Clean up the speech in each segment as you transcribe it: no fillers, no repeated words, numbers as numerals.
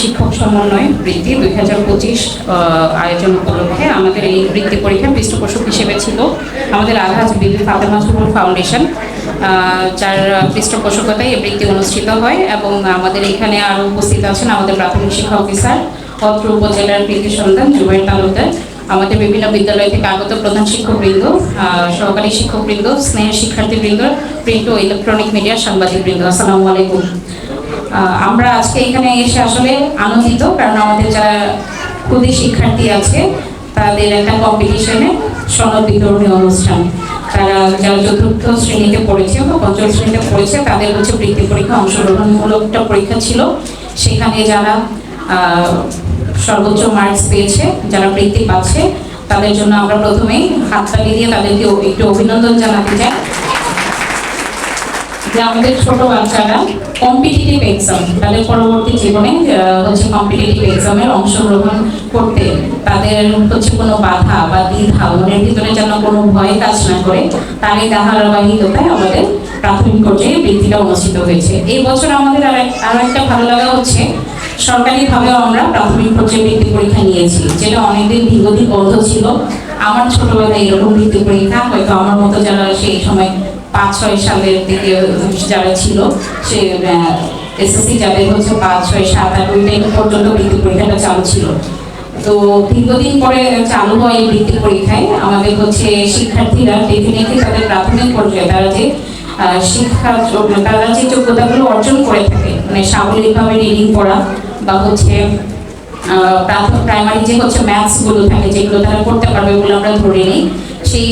শিক্ষক সমন্বয় বৃত্তি 2025 আয়োজন উপলক্ষে আমাদের এই বৃত্তি পরীক্ষার পৃষ্ঠপোষক হিসেবে ছিল আমাদের আলহাজ বিবি ফাতেমা জহুর ফাউন্ডেশন, যার পৃষ্ঠপোষকতায় এই বৃত্তি অনুষ্ঠিত হয়। এবং আমাদের এখানে আরও উপস্থিত আছেন আমাদের প্রাথমিক শিক্ষা অফিসার, অত্র উপজেলার কৃতি সন্তান জুবাইর তালুকদার, আমাদের বিভিন্ন বিদ্যালয় থেকে আগত প্রধান শিক্ষকবৃন্দ, সহকারী শিক্ষকবৃন্দ, স্নেহের শিক্ষার্থীবৃন্দ, প্রিন্ট ও ইলেকট্রনিক মিডিয়ার সাংবাদিকবৃন্দ, আসসালামু আলাইকুম। আমরা আজকে এখানে এসে আসলে আনন্দিত, কারণ আমাদের যারা ক্ষুদে শিক্ষার্থী আছে তাদের একটা কম্পিটিশনে সনদ বিতরণী অনুষ্ঠান, তারা যারা চতুর্থ শ্রেণীতে পড়েছে বা পঞ্চম শ্রেণীতে পড়েছে তাদের হচ্ছে বৃত্তি পরীক্ষা অংশগ্রহণমূলক একটা পরীক্ষা ছিল। সেখানে যারা সর্বোচ্চ মার্কস পেয়েছে, যারা বৃত্তি পাচ্ছে, তাদের জন্য আমরা প্রথমেই হাততালি দিয়ে তাদেরকে একটু অভিনন্দন জানাতে চাই যে আমাদের ছোট বাচ্চারা কম্পিটিটিভ এক্সাম, তাদের পরবর্তী জীবনে হচ্ছে কম্পিটিটিভ এক্সামের অংশগ্রহণ করতে তাদের হচ্ছে কোনো বাধা বা দ্বিধা মনের ভিতরে যেন কোনো ভয় কাজ না করে, তারই ধারাবাহিকতায় আমাদের প্রাথমিক পর্যায়ে বৃত্তিটা অনুষ্ঠিত হয়েছে। এই বছর আমাদের আরো একটা ভালো লাগা হচ্ছে, সরকারিভাবেও আমরা প্রাথমিক পর্যায়ে বৃত্তি পরীক্ষা নিয়েছি, যেটা অনেকদিন দীর্ঘদিন বন্ধ ছিল। আমার ছোটবেলায় এরকম বৃত্তি পরীক্ষা হয়তো আমার মতো যারা সেই সময় 5-6 সালের দিকে যারা ছিল, সে এসএসসি যাদের হচ্ছে 5, 6, 7, 8 ওই টাইম পর্যন্ত বৃত্তি পরীক্ষাটা চালু ছিল। তো দীর্ঘদিন পরে চালু হয় এই বৃত্তি পরীক্ষায় আমাদের হচ্ছে শিক্ষার্থীরা ডেফিনেটলি তাদের প্রাথমিক পর্যায়ে তারা যে তারা যে যোগ্যতাগুলো অর্জন করে থাকে, মানে স্বাবলম্বীভাবে রিডিং পড়া বা হচ্ছে প্রাইমারি যে হচ্ছে ম্যাথসগুলো থাকে যেগুলো তারা করতে পারবে বলে আমরা ধরে নিই, সেই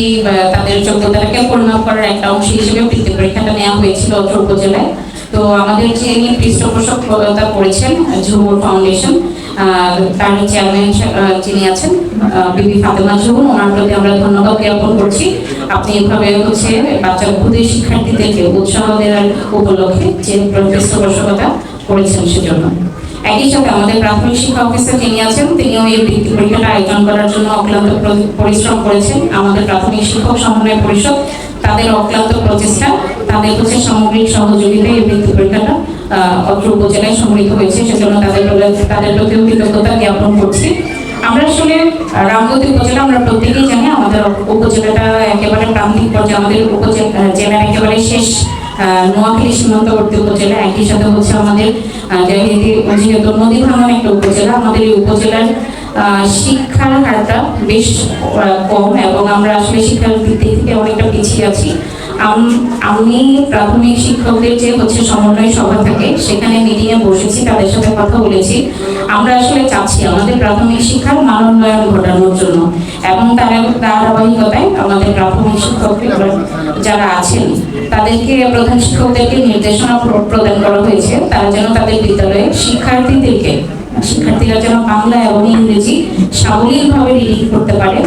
তাদের যোগ্যতাটাকে পরিমাপ করার একটা অংশ হিসেবে বৃত্তি পরীক্ষাটা নেওয়া হয়েছিল অত্র উপজেলায়। তো আমাদের যিনি পৃষ্ঠপোষকতা করেছেন ঝুমুর ফাউন্ডেশন, তার চেয়ারম্যান যিনি আছেন বিবি ফাতেমা জহুর, ওনার প্রতি আমরা ধন্যবাদ জ্ঞাপন করছি। আপনি এভাবে হচ্ছে বাচ্চা ক্ষুদে শিক্ষার্থীদেরকে উৎসাহ দেওয়ার উপলক্ষে যে পৃষ্ঠপোষকতা করেছেন সেজন্য। একই সাথে আমাদের প্রাথমিক শিক্ষা অফিসার যিনি আছেন তিনিও এই বৃত্তি পরীক্ষাটা আয়োজন করার জন্য অক্লান্ত পরিশ্রম করেছেন। আমাদের প্রাথমিক শিক্ষক সমন্বয় পরিষদ তাদের অক্লান্ত প্রচেষ্টা, তাদের হচ্ছে সামগ্রিক সহযোগিতায় এই বৃত্তি পরীক্ষাটা অত্র উপজেলায় সম্মিলিত হয়েছে, সেজন্য তাদের প্রতিও কৃতজ্ঞতা জ্ঞাপন করছি। আমরা আসলে রামগতি উপজেলা আমরা প্রত্যেকেই জানি আমাদের উপজেলাটা একেবারে প্রান্তিক পর্যায়ে, আমাদের জেলার একেবারে শেষ নোয়াখালী সীমান্তবর্তী উপজেলা। একই সাথে হচ্ছে আমাদের যেহেতু নদী ভাঙন একটা উপজেলা, আমাদের এই উপজেলার শিক্ষার হারটা বেশ কম এবং আমরা আসলে শিক্ষার দিক থেকে অনেকটা পিছিয়ে আছি। আমি প্রাথমিক শিক্ষকদের যে হচ্ছে সমন্বয় সভা থাকে সেখানে মিটিংয়ে বসেছি, তাদের সাথে কথা বলেছি। আমরা আসলে চাচ্ছি আমাদের প্রাথমিক শিক্ষার মানোন্নয়ন ঘটানোর জন্য এবং তার ধারাবাহিকতায় আমাদের প্রাথমিক শিক্ষক যারা আছেন তাদেরকে প্রধান শিক্ষকদেরকে নির্দেশনা প্রদান করা হয়েছে, তারা যেন তাদের বিদ্যালয়ে শিক্ষার্থীরা যেন বাংলা এবং ইংরেজি সাবলীলভাবে রিডিং করতে পারে।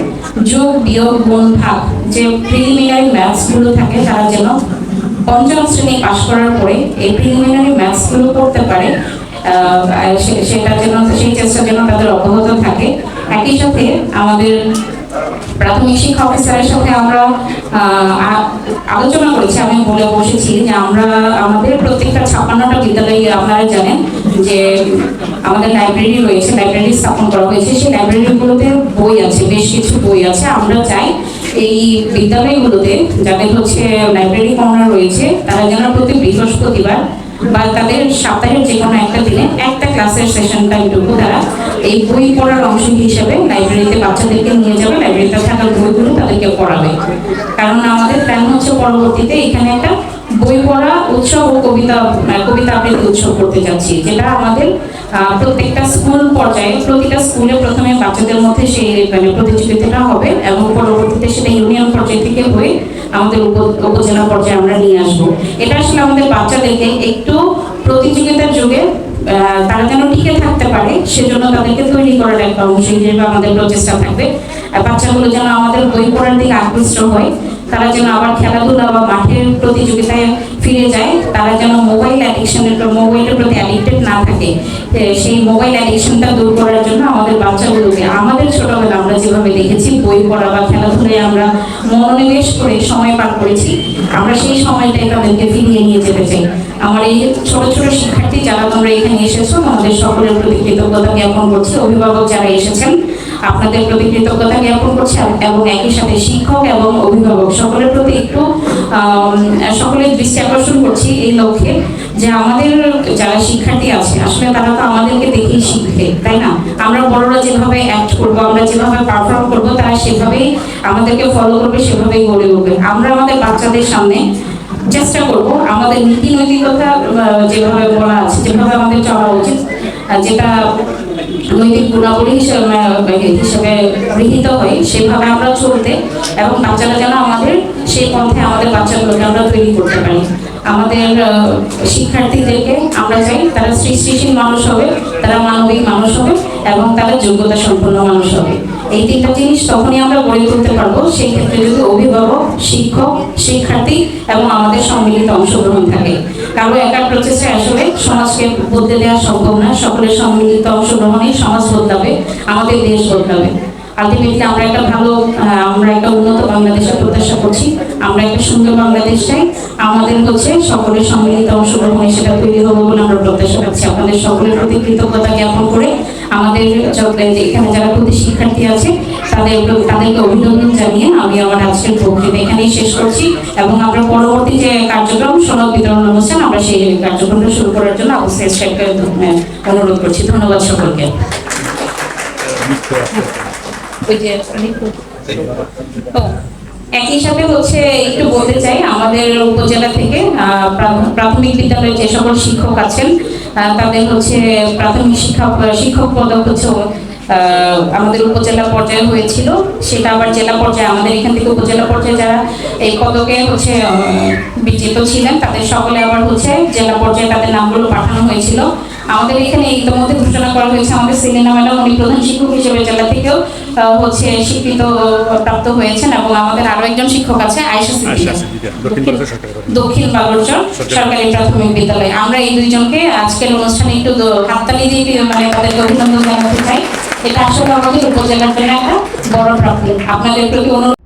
যোগ বিয়োগ গুণ ভাগ যে প্রিলিমিনারি ম্যাথস গুলো থাকে তারা যেন পঞ্চম শ্রেণী পাশ করার পরে এই প্রিলিমিনারি ম্যাথস গুলো করতে পারে, সেটা যেন সেই চেষ্টা যেন তাদের অব্যাহত থাকে। একই সাথে আমাদের প্রাথমিক শিক্ষা অফিসারের সাথে আমরা আলোচনা করেছি, আমি বলে বসেছি যে আমরা আমাদের প্রত্যেকটা 56টা বিদ্যালয়ে আপনারা জানেন যে আমাদের লাইব্রেরি রয়েছে, লাইব্রেরি স্থাপন করা হয়েছে। সেই লাইব্রেরিগুলোতে বই আছে, বেশ কিছু বই আছে। আমরা চাই এই বিদ্যালয়গুলোতে যাদের হচ্ছে লাইব্রেরি কর্নার রয়েছে তারা যেন প্রতি বৃহস্পতিবার বা তাদের সপ্তাহের যে কোনো একটা দিনে একটা ক্লাসের সেশন টাইমটুকু তারা এই বই পড়ার অংশ হিসেবে লাইব্রেরিতে বাচ্চাদেরকে নিয়ে যাবে, লাইব্রেরিতে থাকা বইগুলো তাদেরকে পড়াবে। কারণ আমাদের প্ল্যান হচ্ছে পরবর্তীতে এখানে একটা বই পড়া উৎসব ও কবিতা আবৃত্তি উৎসব করতে যাচ্ছি, যেটা আমাদের প্রত্যেকটা স্কুল পর্যায়ে প্রতিটা স্কুলে প্রথমে বাচ্চাদের মধ্যে সেই প্রতিযোগিতাটা হবে এবং পরবর্তীতে সেটা ইউনিয়ন পর্যায় থেকে হয়ে আমাদের উপজেলা পর্যায়ে আমরা নিয়ে আসবো। এটা আসলে আমাদের বাচ্চাদেরকে একটু প্রতিযোগিতার যুগে তারা যেন টিকে থাকতে পারে সেজন্য তাদেরকে তৈরি করার একটা অংশ হিসেবে আমাদের প্রচেষ্টা থাকবে। বাচ্চাগুলো যেন আমাদের বই পড়ার দিকে আকৃষ্ট হয়, তারা যেন আবার খেলাধুলা বা মাঠের প্রতিযোগিতায় ফিরে যায়, তারা যেন মোবাইলের প্রতি অ্যাডিক্টেড না থাকে। সেই মোবাইল অ্যাডিকশনটা দূর করার জন্য আমাদের বাচ্চাগুলোকে আমাদের ছোটবেলা আমরা যেভাবে দেখেছি বই পড়া বা খেলাধুলায় আমরা মনোনিবেশ করে সময় পার করেছি, আমরা সেই সময়টাই তাদেরকে ফিরিয়ে নিয়ে যেতে চাই। আমার এই ছোট ছোট শিক্ষার্থী যারা তোমরা এখানে এসেছো, আমাদের সকলের প্রতি কৃতজ্ঞতা জ্ঞাপন করছি। অভিভাবক যারা এসেছেন আপনাদের প্রতি কৃতজ্ঞতা জ্ঞাপন করছি, এবং একই সাথে শিক্ষক এবং অভিভাবক সকলের প্রতি একটু সকলের দৃষ্টি আকর্ষণ করছি এই লক্ষ্যে যে আমাদের যারা শিক্ষার্থী আছে আসলে তারা তো আমাদেরকে দেখেই শিখবে, তাই না? আমরা বড়রা যেভাবে অ্যাক্ট করবো, আমরা যেভাবে পারফর্ম করবো, তারা সেভাবেই আমাদেরকে ফলো করবে, সেভাবেই গড়ে উঠবে। আমরা আমাদের বাচ্চাদের সামনে চেষ্টা করব আমাদের নীতি নৈতিকতা যেভাবে বলা আছে, যেভাবে আমাদের চলা উচিত, যেটা নৈতিক গুণাবলী হিসেবে গৃহীত হয় সেভাবে আমরা চলতে, এবং বাচ্চারা যেন আমাদের সেই পন্থে আমাদের বাচ্চাগুলোকে আমরা তৈরি করতে পারি। আমাদের শিক্ষার্থীদেরকে আমরা চাই তারা সৃষ্টিশীল মানুষ হবে, তারা মানবিক মানুষ হবে, এবং তারা যোগ্যতা সম্পন্ন মানুষ হবে। এই তিনটা জিনিস তখনই আমরা গড়ে তুলতে পারবো সেই ক্ষেত্রে যদি অভিভাবক, শিক্ষক, শিক্ষার্থী এবং আমাদের সম্মিলিত অংশগ্রহণ থাকে। কারো একার প্রচেষ্টায় আসলে সমাজকে বদলে দেওয়া সম্ভব না। সকলের সম্মিলিত অংশগ্রহণেই সমাজ বদলাবে, আমাদের দেশ বদলাবে। আলটিমেটলি আমরা একটা উন্নত বাংলাদেশের প্রত্যাশা করছি, আমরা একটা সুন্দর বাংলাদেশ চাই। আমাদের সকলের সম্মিলিত অংশগ্রহণে সেটা তৈরি হবে বলে আমরা প্রত্যাশা করছি। আপনাদের সকলের প্রতি কৃতজ্ঞতা জ্ঞাপন করে আমাদের এখানে যারা প্রতি শিক্ষার্থী আছে তাদেরকে অভিনন্দন জানিয়ে আমি আমার আজকের বক্তৃতা এখানেই শেষ করছি, এবং আমরা পরবর্তী যে কার্যক্রম সনদ বিতরণ অনুষ্ঠান আমরা সেই কার্যক্রমটা শুরু করার জন্য অবশ্যই অনুরোধ করছি। ধন্যবাদ সকলকে। একই সাথে একটু বলতে চাই আমাদের উপজেলা থেকে প্রাথমিক বিদ্যালয়ের যে সকল শিক্ষক আছেন তাদের প্রাথমিক শিক্ষক পদক আমাদের উপজেলা পর্যায়ে হয়েছিল, সেটা আবার জেলা পর্যায়ে আমাদের এখান থেকে উপজেলা পর্যায়ে যারা এই পদকে বিজেত ছিলেন তাদের সকলে আবার জেলা পর্যায়ে তাদের নামগুলো পাঠানো হয়েছিল। আমাদের এখানে ইতিমধ্যে ঘোষণা করা হয়েছে আমাদের সেলিনা ম্যাডাম উনি প্রধান শিক্ষক হিসেবে জেলা থেকেও স্বীকৃত প্রাপ্ত হয়েছেন, এবং আমাদের আরো একজন শিক্ষক আছে আয়েশা সিদ্দিকা দক্ষিণ বাগরচর সরকারি প্রাথমিক বিদ্যালয়। আমরা এই দুইজনকে আজকের অনুষ্ঠানে একটু হাততালি দিয়ে তাদেরকে অভিনন্দন জানাতে চাই। এটা আসলে আমাদের উপজেলার জন্য একটা বড় প্রাপ্তি। আপনাদের প্রতি অনুরোধ